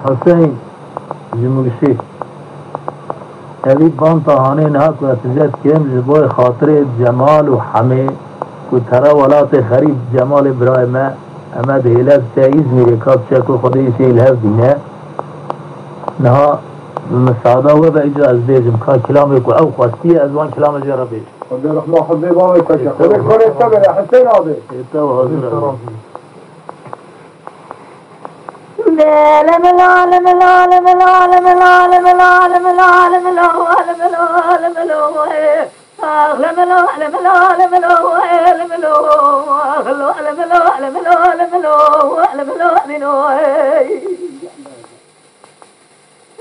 حسين جمرشي هذه بانتا هاني ناكو اتجاه كيم جبوي خاطر جمال وحمي كترى ولات خريب جمال إبراهيم أمد هلاب سايز ميريكاب شاكو خدي شيء الهاب دينا نها المساعدة هو بإجراء الزيجم كان كلام يقول أو خاصية أزوان كلام الجربي خذ رحمة خذ بابا يتشك خذ كل التبر يا حسين هذا يتوه حضور العالم العالم العالم العالم العالم العالم العالم العالم العالم العالم أغلم العالم العالم العالم العالم العالم العالم العالم العالم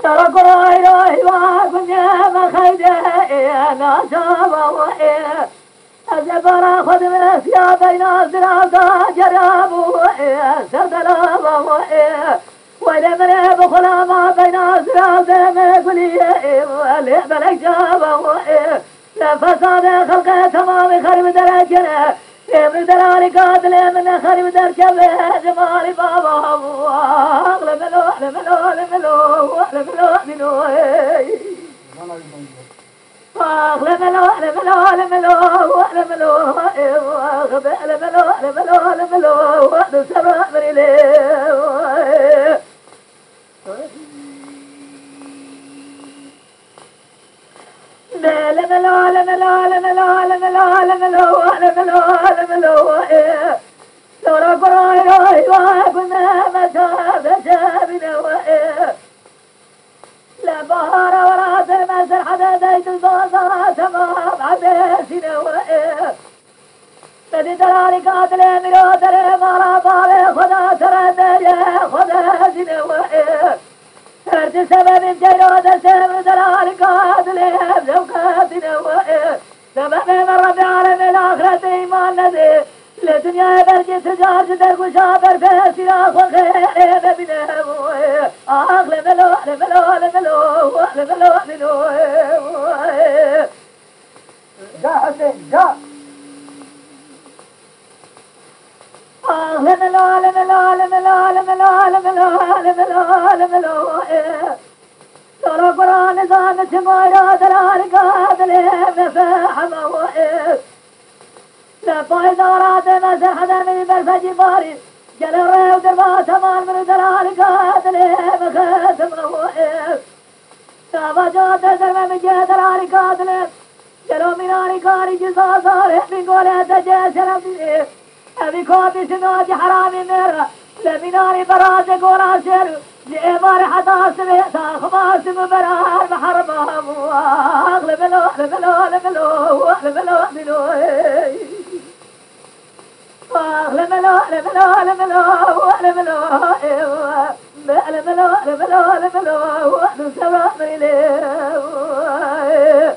ترى قرآن إلهي وكن يا مخيدة أنا شابه أزبر خذ من أسيا بين أسرافا جرابه سردلابه ولمن بخلا ما بين أسرافا مقليه ولمن جابه لفساد خلقه تمام خرب درجنا ابن دلالي قاتل من خرب درجه جمال بابا أغلب له أغلب له أغلب له أغلب له أغلب له أغلب له أغلب له أغلب له أغلب له أغلب له أغلب له وأغلب سبع من إليه لا لا لا لا لا لا لا لا لا لا لا لا لولا قرآن وكنا مسافة شابنا لا بهار ولا تمسر حدا زيت البصرة تمام عباسنا بدي دلالي قاتل مرو ترى مالا بالي خدا ترى دريا خدا زنا فرد سبب جيرو دسم دلالي قاتل زوقاتنا سبب من رب العالمين الآخرة إيمان نذي لدنيا برجي تجار جدر وشابر فاسراخ وخير ببنام أغلب له أغلب له أغلب له أغلب له أغلب له جاء حسين جاء أغلب له أغلب له أغلب له أغلب له أغلب له أغلب له أغلب له ترى قرآن زان تمارا دلال قاتل مفاحمه لا بايدارات مسح من برفج باري جل الريو درما تمام من دلال قاتل مخاتمه تابجات درما من جه دلال قاتل جلو مناري كاري جزا صالح من قولة تجاسر أبني أبي كوبي سنوات حرامي ميرا لمناري براز قولا سيرو لإمار حدا سميتا خماس مبرار بحربهم أغلب له أغلب له أغلب له أغلب له أغلب له أغلب له أغلب له أغلب له أغلب له أغلب له أغلب له أغلب له وأغلب سبع من إليه